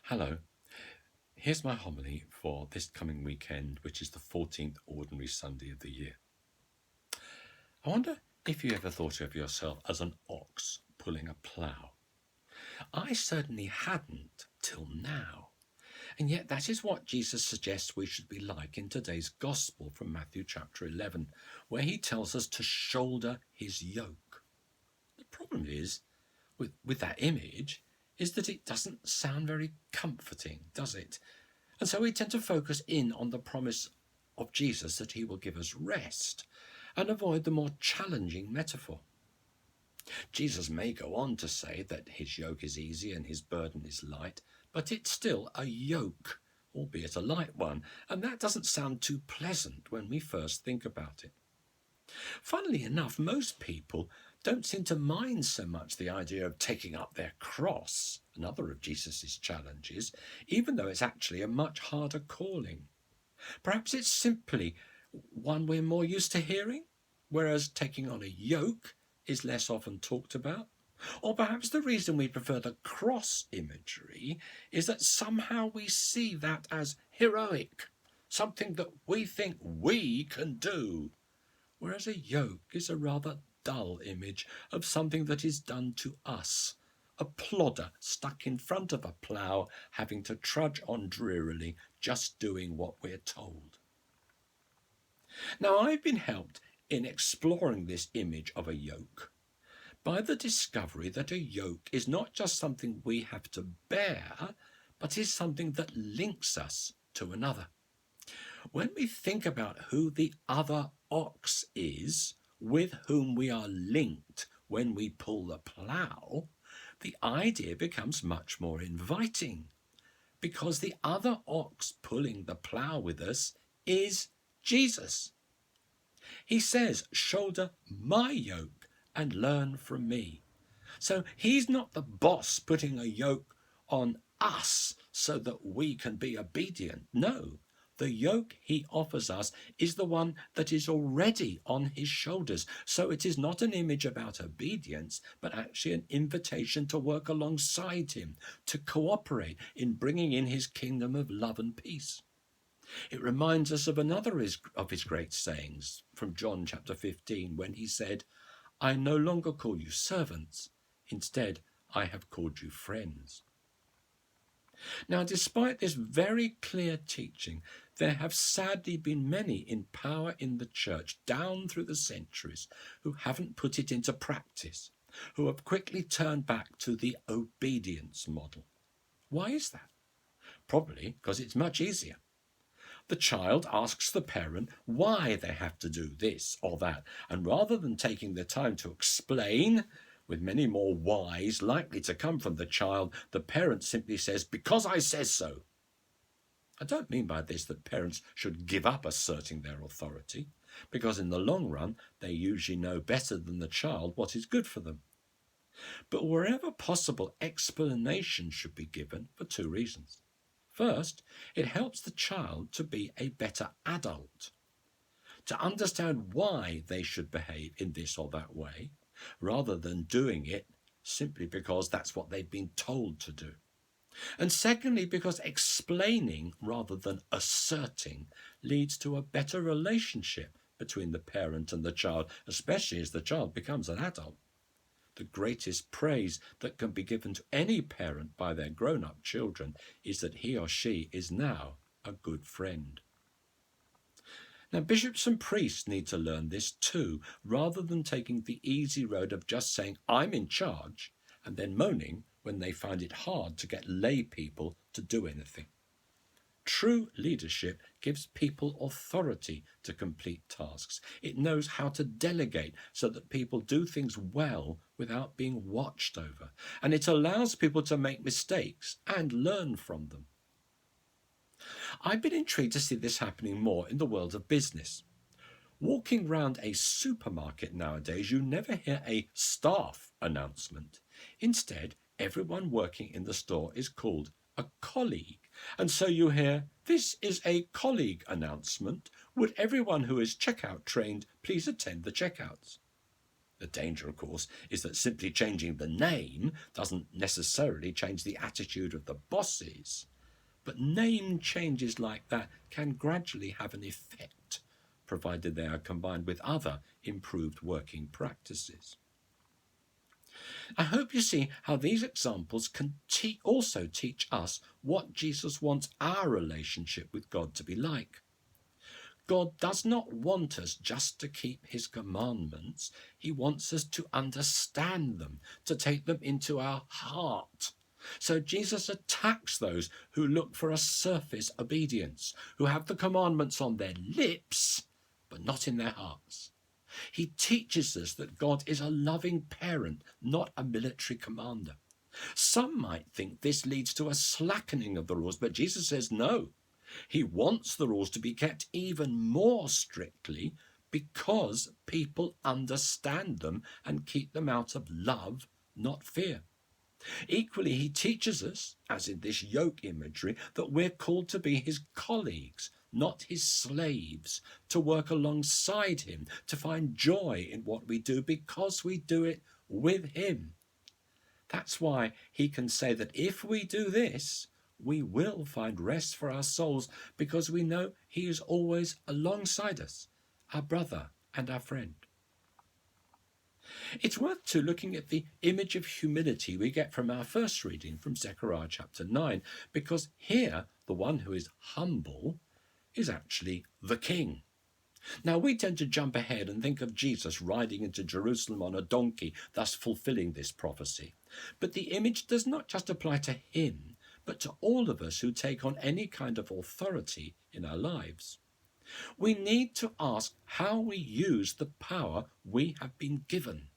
Hello, here's my homily for this coming weekend, which is the 14th Ordinary Sunday of the year. I wonder if you ever thought of yourself as an ox pulling a plough. I certainly hadn't till now. And yet that is what Jesus suggests we should be like in today's Gospel from Matthew chapter 11, where he tells us to shoulder his yoke. The problem is, with that image, is that it doesn't sound very comforting, does it? And so we tend to focus in on the promise of Jesus that he will give us rest and avoid the more challenging metaphor. Jesus may go on to say that his yoke is easy and his burden is light, but it's still a yoke, albeit a light one, and that doesn't sound too pleasant when we first think about it. Funnily enough, most people don't seem to mind so much the idea of taking up their cross, another of Jesus' challenges, even though it's actually a much harder calling. Perhaps it's simply one we're more used to hearing, whereas taking on a yoke is less often talked about. Or perhaps the reason we prefer the cross imagery is that somehow we see that as heroic, something that we think we can do, whereas a yoke is a rather dull image of something that is done to us, a plodder stuck in front of a plough, having to trudge on drearily, just doing what we're told. Now, I've been helped in exploring this image of a yoke by the discovery that a yoke is not just something we have to bear, but is something that links us to another. When we think about who the other ox is, with whom we are linked when we pull the plough, the idea becomes much more inviting, because the other ox pulling the plough with us is Jesus. He says, "Shoulder my yoke and learn from me." So he's not the boss putting a yoke on us so that we can be obedient. No, the yoke he offers us is the one that is already on his shoulders. So it is not an image about obedience, but actually an invitation to work alongside him, to cooperate in bringing in his kingdom of love and peace. It reminds us of another of his great sayings from John chapter 15, when he said, "I no longer call you servants. Instead, I have called you friends." Now, despite this very clear teaching, there have sadly been many in power in the church down through the centuries who haven't put it into practice, who have quickly turned back to the obedience model. Why is that? Probably because it's much easier. The child asks the parent why they have to do this or that, and rather than taking the time to explain, with many more whys likely to come from the child, the parent simply says, "Because I says so." I don't mean by this that parents should give up asserting their authority, because in the long run they usually know better than the child what is good for them. But wherever possible, explanation should be given for two reasons. First, it helps the child to be a better adult, to understand why they should behave in this or that way, rather than doing it simply because that's what they've been told to do. And secondly, because explaining rather than asserting leads to a better relationship between the parent and the child, especially as the child becomes an adult. The greatest praise that can be given to any parent by their grown-up children is that he or she is now a good friend. Now, bishops and priests need to learn this too, rather than taking the easy road of just saying, "I'm in charge," and then moaning when they find it hard to get lay people to do anything. True leadership gives people authority to complete tasks. It knows how to delegate so that people do things well without being watched over. And it allows people to make mistakes and learn from them. I've been intrigued to see this happening more in the world of business. Walking round a supermarket nowadays, you never hear a staff announcement. Instead, everyone working in the store is called a colleague. And so you hear, "This is a colleague announcement. Would everyone who is checkout trained please attend the checkouts?" The danger, of course, is that simply changing the name doesn't necessarily change the attitude of the bosses, but name changes like that can gradually have an effect, provided they are combined with other improved working practices. I hope you see how these examples can also teach us what Jesus wants our relationship with God to be like. God does not want us just to keep his commandments. He wants us to understand them, to take them into our heart. So Jesus attacks those who look for a surface obedience, who have the commandments on their lips, but not in their hearts. He teaches us that God is a loving parent, not a military commander. Some might think this leads to a slackening of the rules, but Jesus says no. He wants the rules to be kept even more strictly because people understand them and keep them out of love, not fear. Equally, he teaches us, as in this yoke imagery, that we're called to be his colleagues, not his slaves, to work alongside him, to find joy in what we do because we do it with him. That's why he can say that if we do this, we will find rest for our souls because we know he is always alongside us, our brother and our friend. It's worth too looking at the image of humility we get from our first reading from Zechariah chapter 9, because here the one who is humble is actually the king. Now, we tend to jump ahead and think of Jesus riding into Jerusalem on a donkey, thus fulfilling this prophecy. But the image does not just apply to him, but to all of us who take on any kind of authority in our lives. We need to ask how we use the power we have been given.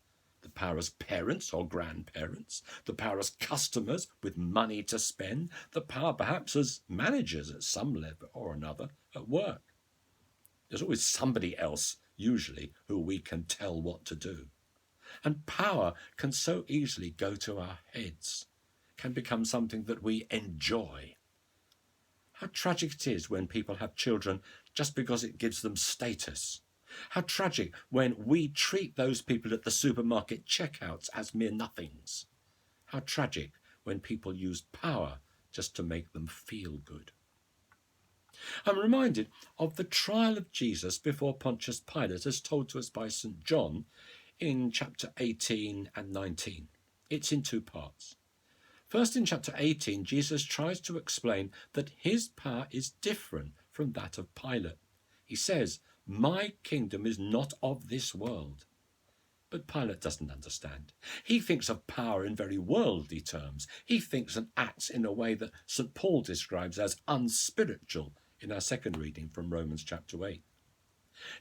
The power as parents or grandparents, the power as customers with money to spend, the power perhaps as managers at some level or another at work. There's always somebody else, usually, who we can tell what to do. And power can so easily go to our heads, can become something that we enjoy. How tragic it is when people have children just because it gives them status. How tragic when we treat those people at the supermarket checkouts as mere nothings. How tragic when people use power just to make them feel good. I'm reminded of the trial of Jesus before Pontius Pilate, as told to us by St. John in chapter 18 and 19. It's in two parts. First, in chapter 18, Jesus tries to explain that his power is different from that of Pilate. He says, "My kingdom is not of this world." But Pilate doesn't understand. He thinks of power in very worldly terms. He thinks and acts in a way that St. Paul describes as unspiritual in our second reading from Romans chapter 8.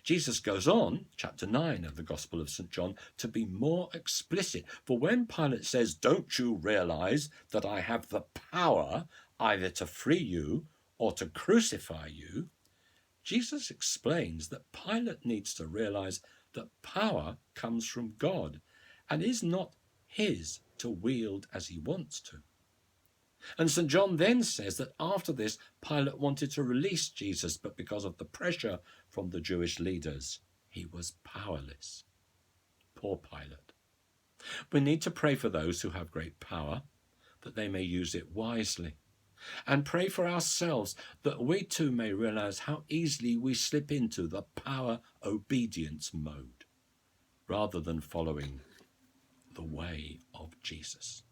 Jesus goes on, chapter 9 of the Gospel of St. John, to be more explicit. For when Pilate says, "Don't you realize that I have the power either to free you or to crucify you?" Jesus explains that Pilate needs to realize that power comes from God and is not his to wield as he wants to. And St. John then says that after this, Pilate wanted to release Jesus, but because of the pressure from the Jewish leaders, he was powerless. Poor Pilate. We need to pray for those who have great power, that they may use it wisely. And pray for ourselves that we too may realize how easily we slip into the power obedience mode rather than following the way of Jesus.